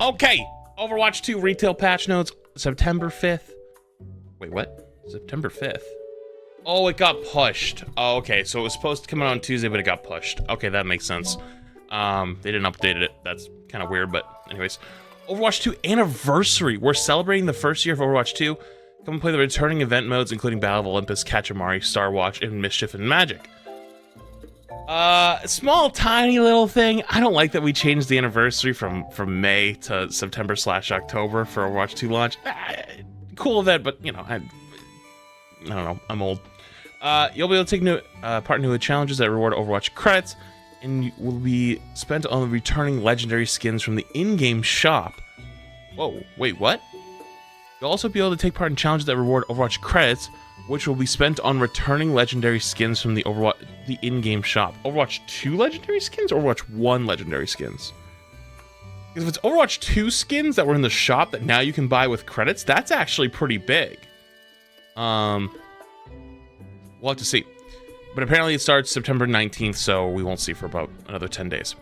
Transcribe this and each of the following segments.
Okay, Overwatch 2 retail patch notes, September 5th. Wait, what? September 5th? Oh, it got pushed. Oh, okay, so it was supposed to come out on Tuesday, but it got pushed. Okay, that makes sense. They didn't update it. That's kind of weird, but anyways. Overwatch 2 Anniversary. We're celebrating the first year of Overwatch 2. Come and play the returning event modes, including Battle of Olympus, Katamari, Star Watch, and Mischief and Magic. Small, tiny little thing. I don't like that we changed the anniversary from May to September/October for Overwatch 2 launch. Cool event, but, you know, I don't know. I'm old. You'll be able to take part in new challenges that reward Overwatch credits, and you will be spent on returning legendary skins from the in-game shop. Whoa, wait, what? You'll also be able to take part in challenges that reward Overwatch credits, which will be spent on returning legendary skins from the in-game shop. Overwatch 2 legendary skins or Overwatch 1 legendary skins? Because if it's Overwatch 2 skins that were in the shop that now you can buy with credits, that's actually pretty big. We'll have to see. But apparently it starts September 19th, so we won't see for about another 10 days.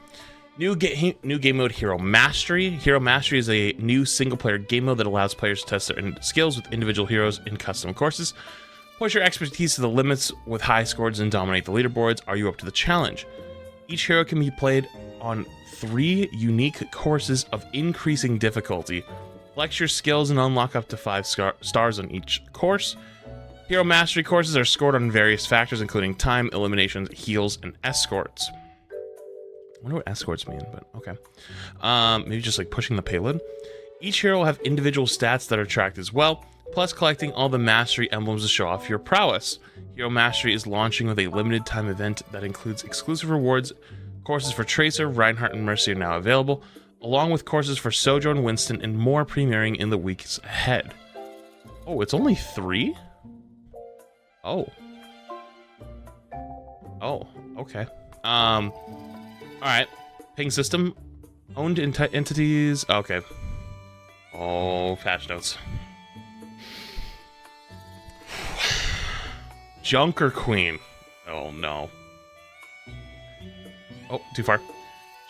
New game mode, Hero Mastery. Hero Mastery is a new single-player game mode that allows players to test their skills with individual heroes in custom courses. Push your expertise to the limits with high scores and dominate the leaderboards. Are you up to the challenge? Each hero can be played on 3 unique courses of increasing difficulty. Flex your skills and unlock up to 5 stars on each course. Hero Mastery courses are scored on various factors, including time, eliminations, heals, and escorts. I wonder what escorts mean, but okay. Maybe just like pushing the payload. Each hero will have individual stats that are tracked as well, plus collecting all the mastery emblems to show off your prowess. Hero Mastery is launching with a limited time event that includes exclusive rewards. Courses for Tracer, Reinhardt, and Mercy are now available, along with courses for Sojourn, Winston, and more premiering in the weeks ahead. Oh, it's only 3? Oh. Oh, okay. Alright. Ping system. Owned entities. Okay. Oh, patch notes. Junker Queen. Oh, no. Oh, too far.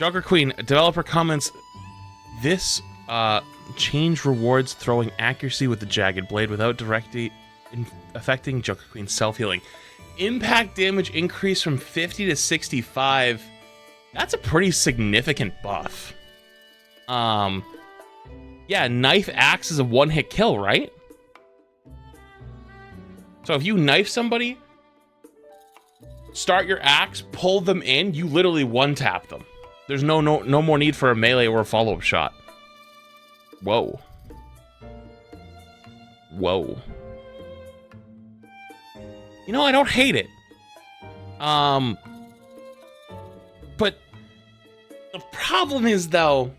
Junker Queen. Developer comments, this change rewards throwing accuracy with the jagged blade without directly affecting Junker Queen's self-healing. Impact damage increase from 50 to 65. That's a pretty significant buff. Yeah, knife axe is a one-hit kill, right? So if you knife somebody, start your axe, pull them in, you literally one-tap them. There's no more need for a melee or a follow-up shot. Whoa. Whoa. You know, I don't hate it. But the problem is, though,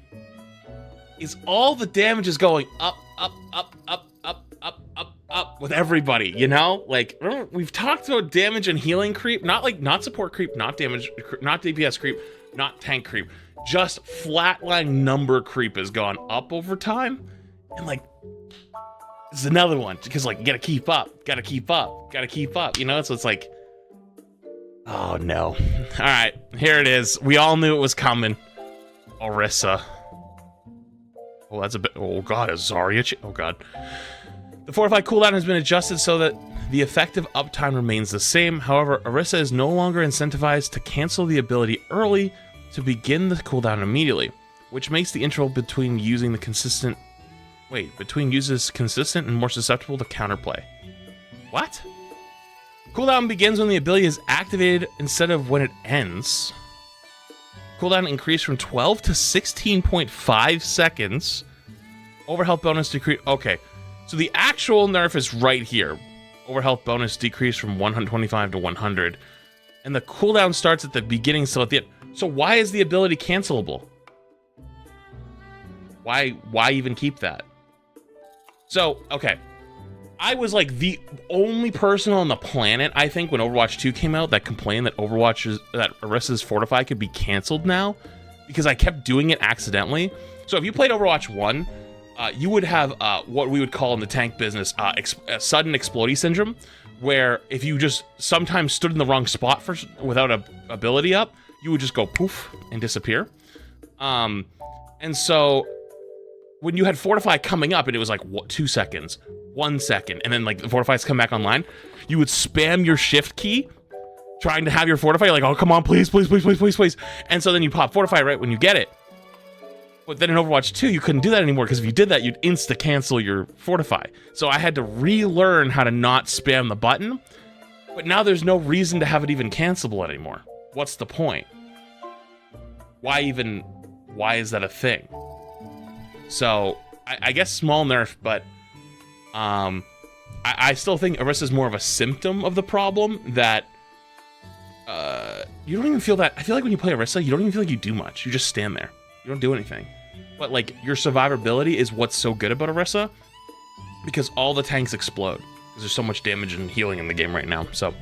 is all the damage is going up, up, up, up, up, up, up, up with everybody, you know? Like, we've talked about damage and healing creep, not support creep, not damage, not DPS creep, not tank creep. Just flatline number creep has gone up over time. And, like, this is another one, because, like, you gotta keep up, gotta keep up, gotta keep up, you know? So it's like, oh, no. All right, here it is. We all knew it was coming. Orisa. Oh, that's a bit... Oh, God, a Zarya... Oh, God. The fortified cooldown has been adjusted so that the effective uptime remains the same. However, Orisa is no longer incentivized to cancel the ability early to begin the cooldown immediately, which makes the interval between using the consistent... Wait, between uses consistent and more susceptible to counterplay. What? Cooldown begins when the ability is activated instead of when it ends. Cooldown increased from 12 to 16.5 seconds. Overhealth bonus decrease. Okay, so the actual nerf is right here. Overhealth bonus decreased from 125 to 100. And the cooldown starts at the beginning, so at the end. So why is the ability cancelable? Why even keep that? So, okay. I was like the only person on the planet, I think, when Overwatch 2 came out that complained that Orisa's Fortify could be canceled now because I kept doing it accidentally. So if you played Overwatch 1, you would have what we would call in the tank business sudden explodey syndrome, where if you just sometimes stood in the wrong spot without a ability up, you would just go poof and disappear. And so when you had Fortify coming up and it was like, what, 2 seconds, 1 second, and then like the Fortify's come back online, you would spam your shift key trying to have your Fortify. You're like, oh, come on, please, please, please, please, please, please. And so then you pop Fortify right when you get it. But then in Overwatch 2, you couldn't do that anymore because if you did that, you'd insta-cancel your Fortify. So I had to relearn how to not spam the button. But now there's no reason to have it even cancelable anymore. What's the point? Why is that a thing? So I guess small nerf, but I still think Orisa's more of a symptom of the problem that you don't even feel that. I feel like when you play Orisa, you don't even feel like you do much. You just stand there. You don't do anything. But like your survivability is what's so good about Orisa because all the tanks explode. Because there's so much damage and healing in the game right now. So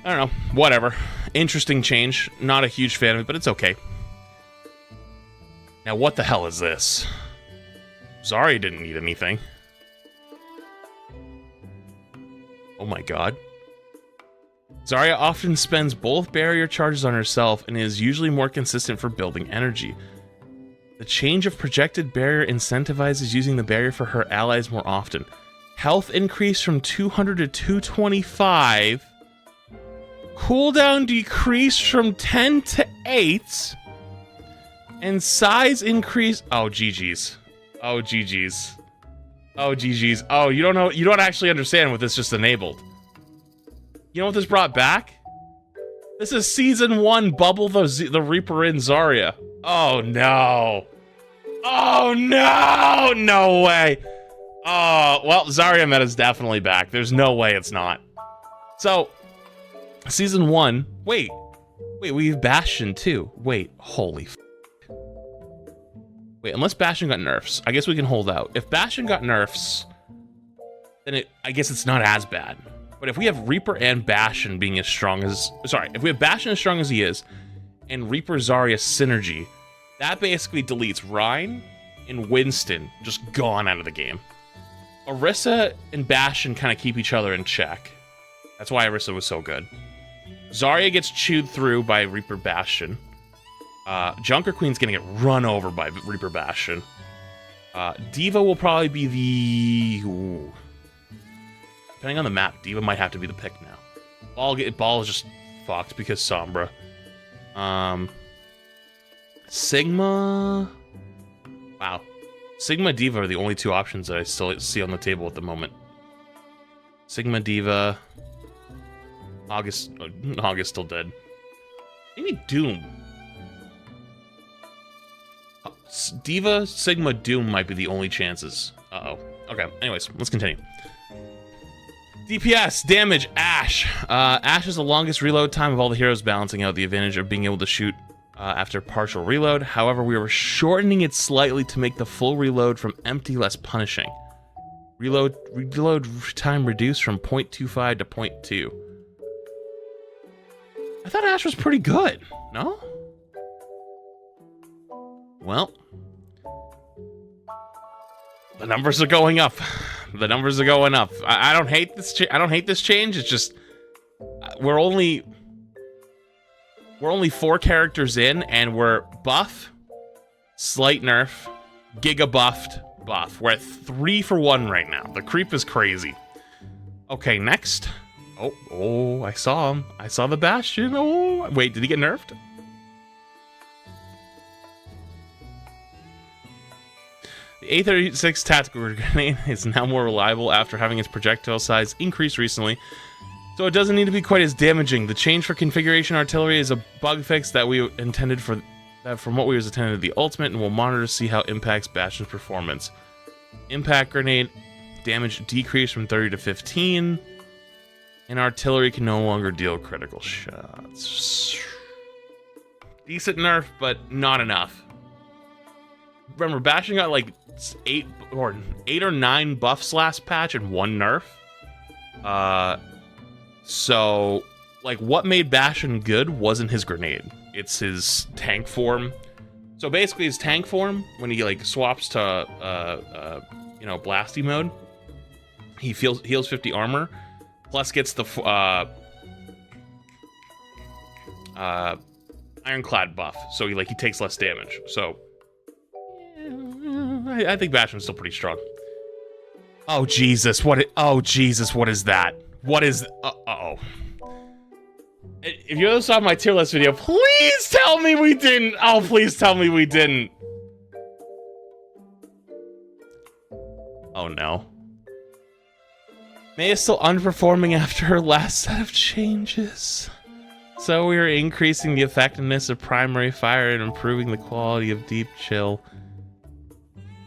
I don't know. Whatever. Interesting change. Not a huge fan of it, but it's okay. Now what the hell is this? Zarya didn't need anything. Oh my god. Zarya often spends both barrier charges on herself and is usually more consistent for building energy. The change of projected barrier incentivizes using the barrier for her allies more often. Health increase from 200 to 225. Cooldown decrease from 10 to 8. And size increase. Oh, GG's. Oh, GG's. Oh, GG's. Oh, you don't know. You don't actually understand what this just enabled. You know what this brought back? This is Season 1 Bubble the Reaper in Zarya. Oh, no. Oh, no. No way. Oh, well, Zarya meta's definitely back. There's no way it's not. So, Season 1. Wait, we have Bastion too. Wait, holy f. Wait, unless Bastion got nerfs, I guess we can hold out. If Bastion got nerfs, then I guess it's not as bad. But if we have Reaper and Bastion being as strong as... Sorry, if we have Bastion as strong as he is, and Reaper Zarya synergy, that basically deletes Rhine and Winston, just gone out of the game. Orisa and Bastion kind of keep each other in check. That's why Orisa was so good. Zarya gets chewed through by Reaper Bastion. Junker Queen's gonna get run over by Reaper Bastion. Diva will probably be the... Ooh. Depending on the map, Diva might have to be the pick now. Ball is just fucked because Sombra. Sigma... Wow. Sigma, Diva are the only two options that I still see on the table at the moment. Sigma, Diva... August still dead. Maybe Doom. Diva, Sigma, Doom might be the only chances. Uh-oh. Okay, anyways, let's continue. DPS, damage, Ashe. Ashe has the longest reload time of all the heroes, balancing out the advantage of being able to shoot after partial reload. However, we were shortening it slightly to make the full reload from empty less punishing. Reload time reduced from 0.25 to 0.2. I thought Ashe was pretty good, no? Well, the numbers are going up. The numbers are going up. I don't hate this. I don't hate this change. It's just we're only 4 characters in, and we're buff, slight nerf, giga buffed, buff. We're at 3 for 1 right now. The creep is crazy. Okay, next. Oh, I saw him. I saw the Bastion. Oh, wait, did he get nerfed? The A36 tactical grenade is now more reliable after having its projectile size increased recently, so it doesn't need to be quite as damaging. The change for configuration artillery is a bug fix that we intended for from what we was intended to the ultimate, and we'll monitor to see how it impacts Bastion's performance. Impact grenade damage decreased from 30 to 15. And artillery can no longer deal critical shots. Decent nerf, but not enough. Remember, Bastion got like 8 or 9 buffs last patch and 1 nerf. So, like, what made Bastion good wasn't his grenade. It's his tank form. So basically, his tank form, when he like swaps to blasty mode, he heals 50 armor. Plus gets the ironclad buff, so he takes less damage. So I think Bastion's still pretty strong. Oh Jesus! Oh Jesus! What is that? What is? Uh-oh. If you ever saw my tier list video, please tell me we didn't. Oh, please tell me we didn't. Oh no. May is still underperforming after her last set of changes. So we are increasing the effectiveness of primary fire and improving the quality of deep chill.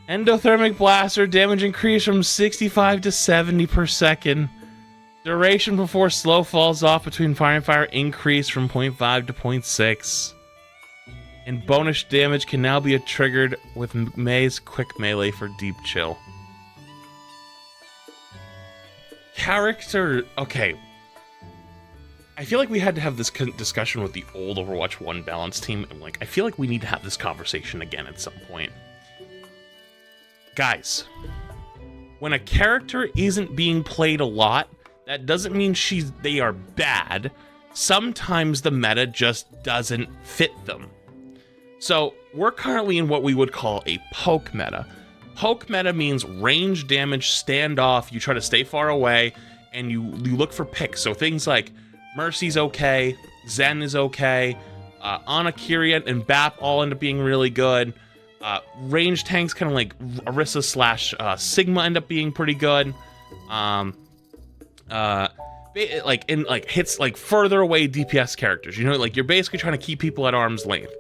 Endothermic blaster damage increased from 65 to 70 per second. Duration before slow falls off between fire and fire increased from 0.5 to 0.6. And bonus damage can now be triggered with May's quick melee for deep chill. Character... Okay. I feel like we had to have this discussion with the old Overwatch 1 balance team. And like, I feel like we need to have this conversation again at some point. Guys, when a character isn't being played a lot, that doesn't mean they are bad. Sometimes the meta just doesn't fit them. So we're currently in what we would call a poke meta. Poke meta means range damage, standoff, you try to stay far away, and you look for picks. So things like Mercy's okay, Zen is okay, Ana, Kyrian, and Bap all end up being really good. Range tanks kind of like Orisa slash Sigma end up being pretty good. Hits like further away DPS characters. You know, like you're basically trying to keep people at arm's length.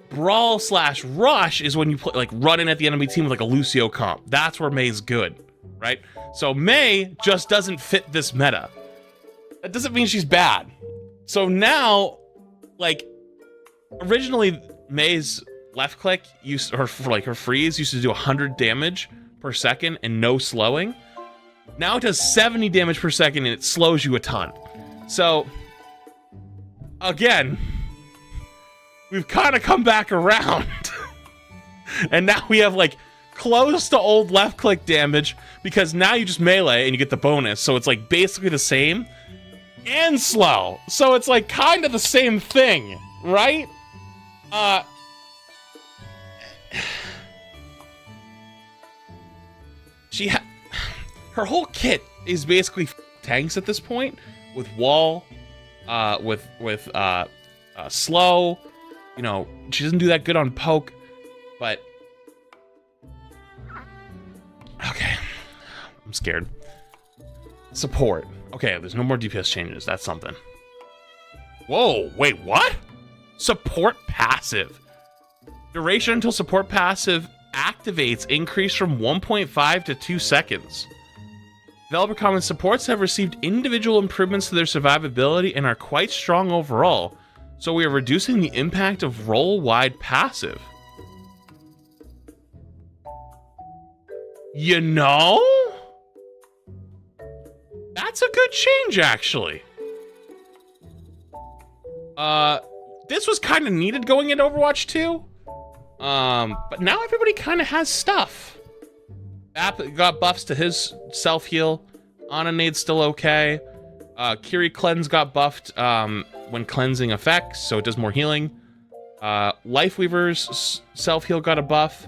Brawl slash rush is when you play like run in at the enemy team with like a Lucio comp. That's where May's good, right? So May just doesn't fit this meta. That doesn't mean she's bad. So now, like, originally May's left click her freeze used to do 100 damage per second and no slowing. Now it does 70 damage per second and it slows you a ton. So again, we've kind of come back around. And now we have like close to old left click damage because now you just melee and you get the bonus. So it's like basically the same and slow. So it's like kind of the same thing, right? Her whole kit is basically tanks at this point, with wall, with slow. You know, she doesn't do that good on poke, but okay, I'm scared. Support. Okay, there's no more DPS changes. That's something. Whoa, wait, what? Support passive. Duration until support passive activates increased from 1.5 to 2 seconds. Developer comments, supports have received individual improvements to their survivability and are quite strong overall, so we are reducing the impact of role-wide passive. You know? That's a good change, actually. This was kind of needed going into Overwatch 2. But now everybody kind of has stuff. Bap got buffs to his self-heal. Ana Nade's still okay. Kiri Cleanse got buffed when cleansing effects, so it does more healing. Lifeweaver's self-heal got a buff.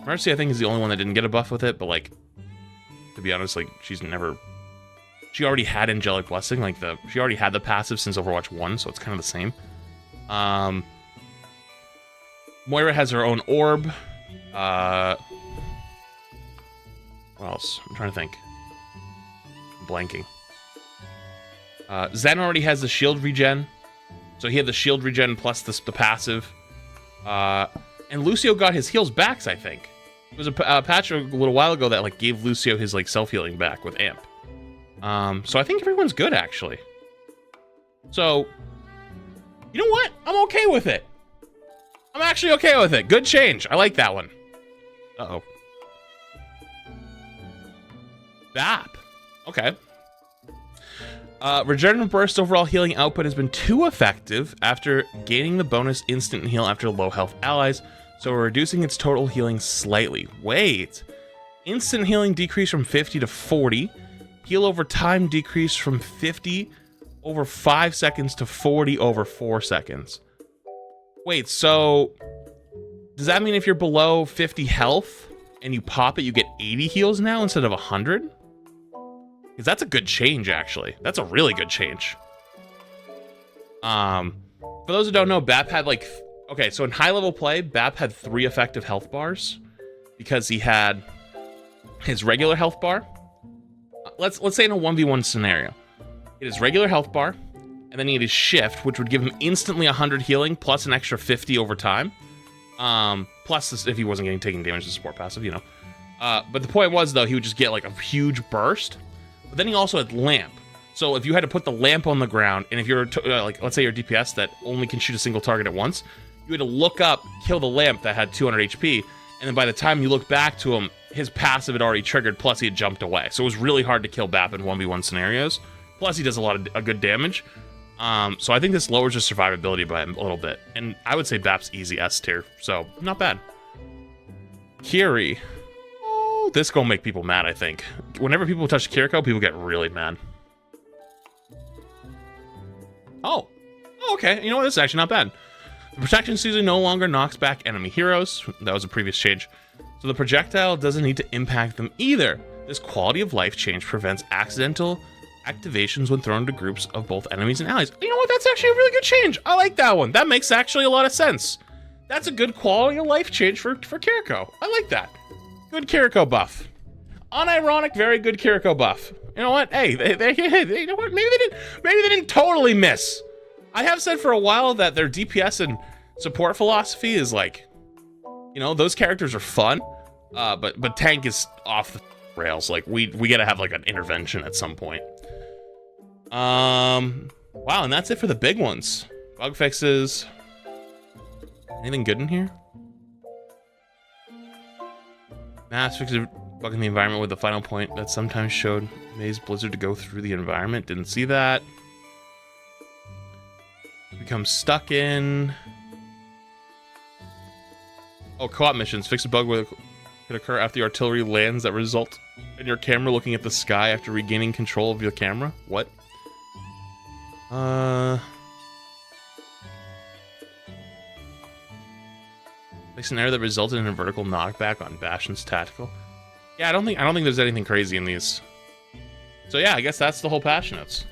Mercy, I think, is the only one that didn't get a buff with it, but like, to be honest, like, she already had Angelic Blessing, like she already had the passive since Overwatch 1, so it's kind of the same. Moira has her own orb. What else? I'm trying to think. I'm blanking. Zen already has the shield regen, so he had the shield regen plus the passive. And Lucio got his heals back, I think. There was a patch a little while ago that like gave Lucio his like self-healing back with Amp. So I think everyone's good, actually. So, you know what? I'm okay with it. I'm actually okay with it. Good change. I like that one. Uh-oh. Bap. Okay. Regenerative Burst overall healing output has been too effective after gaining the bonus instant heal after low health allies, so we're reducing its total healing slightly. Wait. Instant healing decreased from 50 to 40. Heal over time decreased from 50 over 5 seconds to 40 over 4 seconds. Wait, so does that mean if you're below 50 health and you pop it, you get 80 heals now instead of 100? Because that's a good change, actually. That's a really good change. For those who don't know, Bap had like... Okay, so in high-level play, Bap had 3 effective health bars because he had his regular health bar. Let's say in a 1v1 scenario. He had his regular health bar, and then he had his shift, which would give him instantly 100 healing, plus an extra 50 over time. Plus, this, if he wasn't getting taken damage to support passive, you know. But the point was, though, he would just get like a huge burst. But then he also had lamp. So if you had to put the lamp on the ground, and if you're like, let's say you're a DPS that only can shoot a single target at once, you had to look up, kill the lamp that had 200 HP, and then by the time you look back to him, his passive had already triggered, plus he had jumped away. So it was really hard to kill Bap in 1v1 scenarios. Plus he does a lot of good damage. So I think this lowers his survivability by a little bit. And I would say Bap's easy S tier, so not bad. Kiri. Oh, this gonna make people mad, I think. Whenever people touch Kiriko, people get really mad. Oh, okay. You know what? This is actually not bad. The protection season no longer knocks back enemy heroes. That was a previous change. So the projectile doesn't need to impact them either. This quality of life change prevents accidental activations when thrown into groups of both enemies and allies. You know what? That's actually a really good change. I like that one. That makes actually a lot of sense. That's a good quality of life change for Kiriko. I like that. Good Kiriko buff. Unironic, very good Kiriko buff. You know what? Hey, you know what? Maybe they didn't totally miss. I have said for a while that their DPS and support philosophy is like, you know, those characters are fun, but tank is off the rails. Like we gotta have like an intervention at some point. Wow, and that's it for the big ones. Bug fixes. Anything good in here? Mass fixes bugging the environment with the final point that sometimes showed Maze Blizzard to go through the environment. Didn't see that. Become stuck in. Oh, co-op missions. Fix a bug where it could occur after the artillery lands that result in your camera looking at the sky after regaining control of your camera. What? Fix an error that resulted in a vertical knockback on Bastion's tactical. Yeah, I don't think there's anything crazy in these. So yeah, I guess that's the whole patch notes.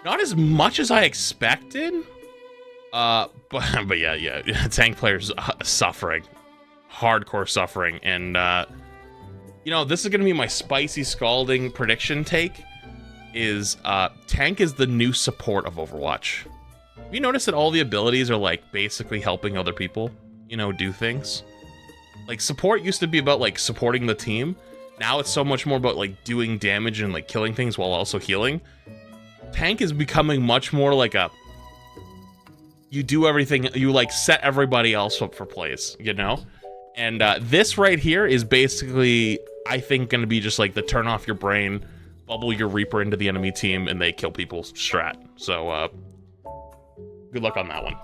Not as much as I expected. But yeah, tank players suffering, hardcore suffering, and you know, this is gonna be my spicy scalding prediction take. Is tank is the new support of Overwatch. Have you noticed that all the abilities are like basically helping other people, you know, do things? Like support used to be about like supporting the team. Now it's so much more about like doing damage and like killing things while also healing. Tank is becoming much more like a, you do everything, you like set everybody else up for plays, you know? And this right here is basically, I think, gonna be just like the turn off your brain, bubble your Reaper into the enemy team, and they kill people strat. So, good luck on that one.